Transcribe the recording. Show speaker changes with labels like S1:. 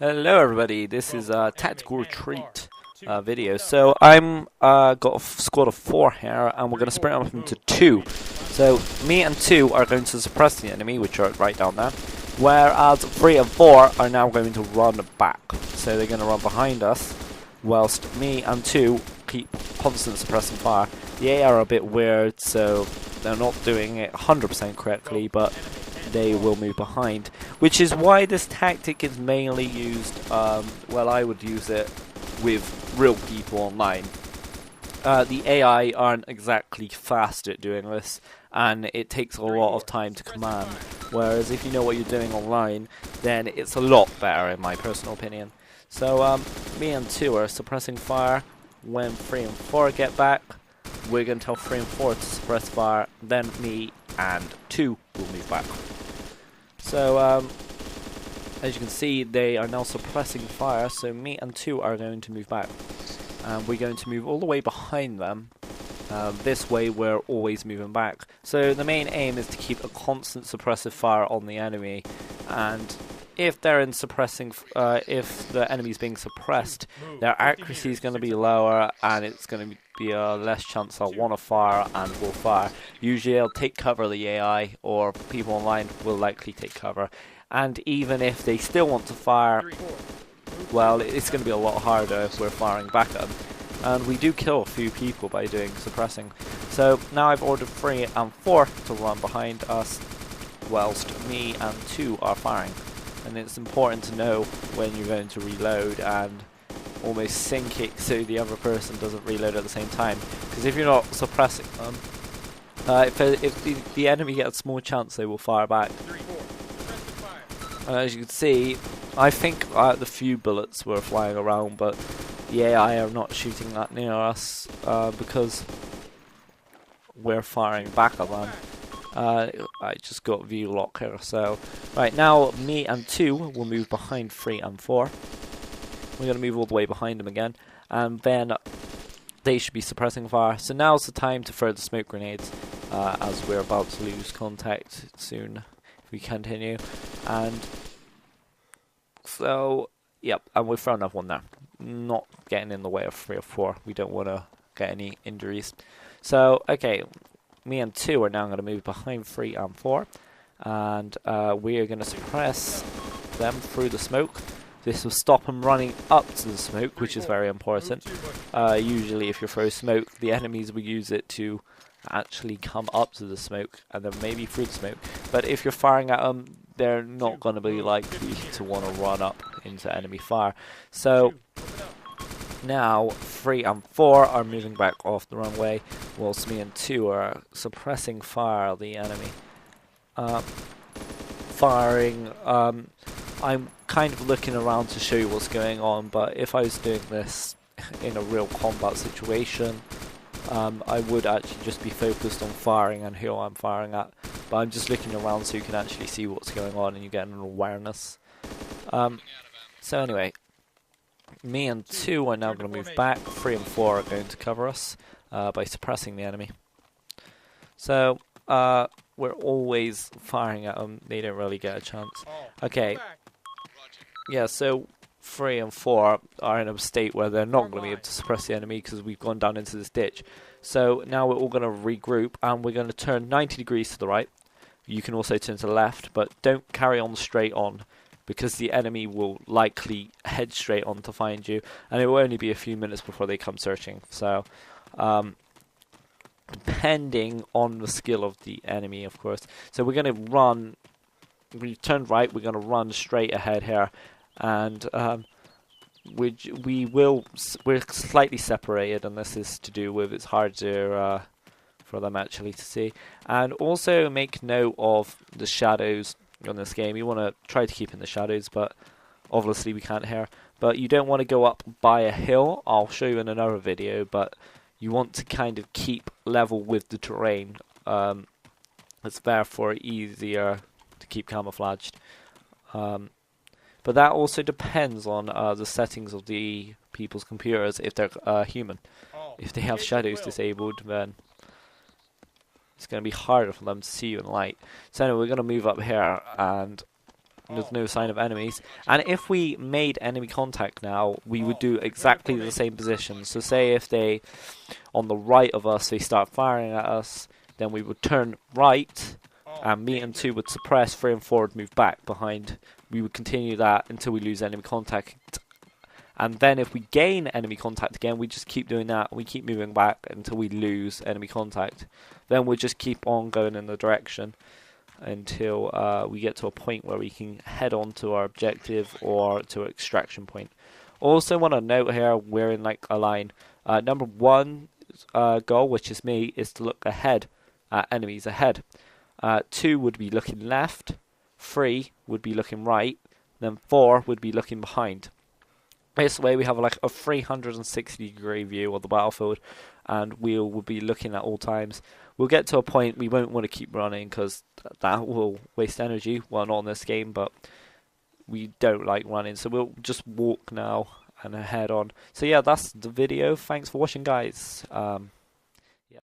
S1: Hello everybody, this is a tactical retreat video. So I'm got a squad of 4 here, and we're going to split up into 2. So me and 2 are going to suppress the enemy, which are right down there, whereas 3 and 4 are now going to run back. So they're going to run behind us, whilst me and 2 keep constant suppressing fire. The AI are a bit weird, so they're not doing it 100% correctly, but they will move behind, which is why this tactic is mainly used, well, I would use it with real people online. The AI aren't exactly fast at doing this, and it takes a lot of time to command, whereas if you know what you're doing online, then it's a lot better in my personal opinion. So me and 2 are suppressing fire. When 3 and 4 get back, we're going to tell 3 and 4 to suppress fire, then me and 2 will move back. So, as you can see, they are now suppressing fire, so me and 2 are going to move back. And we're going to move all the way behind them. This way we're always moving back. So the main aim is to keep a constant suppressive fire on the enemy, and if they're in suppressing, if the enemy's being suppressed, their accuracy is going to be lower, and it's going to be a less chance they'll want to fire and will fire. Usually they'll take cover, the AI, or people online will likely take cover. And even if they still want to fire, well, it's going to be a lot harder if we're firing back at them. And we do kill a few people by doing suppressing. So now I've ordered 3 and 4 to run behind us, whilst me and 2 are firing. And it's important to know when you're going to reload and almost sync it so the other person doesn't reload at the same time. Because if you're not suppressing them, if the enemy gets a small chance, they will fire back. And as you can see, I think the few bullets were flying around, but the AI are not shooting that near us because we're firing back at them. I just got view lock here, so right now me and 2 will move behind 3 and 4. We're going to move all the way behind them again, and then they should be suppressing fire. So now's the time to throw the smoke grenades, as we're about to lose contact soon if we continue. And so, yep, and we've thrown another one there. Not getting in the way of 3 or 4. We don't want to get any injuries. So, okay. Me and 2 are now going to move behind 3 and 4, and we are going to suppress them through the smoke. This will stop them running up to the smoke, which is very important. Usually if you throw smoke, the enemies will use it to actually come up to the smoke and then maybe through the smoke. But if you're firing at them, they're not going to be likely to want to run up into enemy fire. So now 3 and 4 are moving back off the runway, whilst me and 2 are suppressing fire the enemy. Firing, I'm kind of looking around to show you what's going on, but if I was doing this in a real combat situation, I would actually just be focused on firing and who I'm firing at. But I'm just looking around so you can actually see what's going on and you get an awareness. So anyway, me and 2 are now going to move back. 3 and 4 are going to cover us by suppressing the enemy. So we're always firing at them. They don't really get a chance. Okay. Yeah, so 3 and 4 are in a state where they're not going to be able to suppress the enemy because we've gone down into this ditch. So now we're all going to regroup, and we're going to turn 90 degrees to the right. You can also turn to the left, but don't carry on straight on, because the enemy will likely head straight on to find you, and it will only be a few minutes before they come searching. So, depending on the skill of the enemy, of course. So we're going to run. We turned right. We're going to run straight ahead here, and we're slightly separated, and this is to do with it's harder for them actually to see. And also make note of the shadows on this game. You want to try to keep in the shadows, but obviously we can't here. But you don't want to go up by a hill. I'll show you in another video, but you want to kind of keep level with the terrain. It's therefore easier to keep camouflaged. But that also depends on the settings of the people's computers. If they're human, if they have shadows disabled, then it's going to be harder for them to see you in light. So anyway, we're going to move up here and There's no sign of enemies. And if we made enemy contact now, we would do exactly the same position. So say if they, on the right of us, they start firing at us, then we would turn right, and me and 2 would suppress, 3 and 4 would move back behind. We would continue that until we lose enemy contact. And then if we gain enemy contact again, we just keep doing that. We keep moving back until we lose enemy contact. Then we'll just keep on going in the direction until we get to a point where we can head on to our objective or to an extraction point. Also want to note here, we're in like a line. Number 1 goal, which is me, is to look ahead at enemies ahead. 2 would be looking left, 3 would be looking right, then 4 would be looking behind. This way we have like a 360 degree view of the battlefield, and we will be looking at all times. We'll get to a point we won't want to keep running because that will waste energy. Well, not in this game, but we don't like running, so we'll just walk now and head on. So yeah, that's the video. Thanks for watching, guys.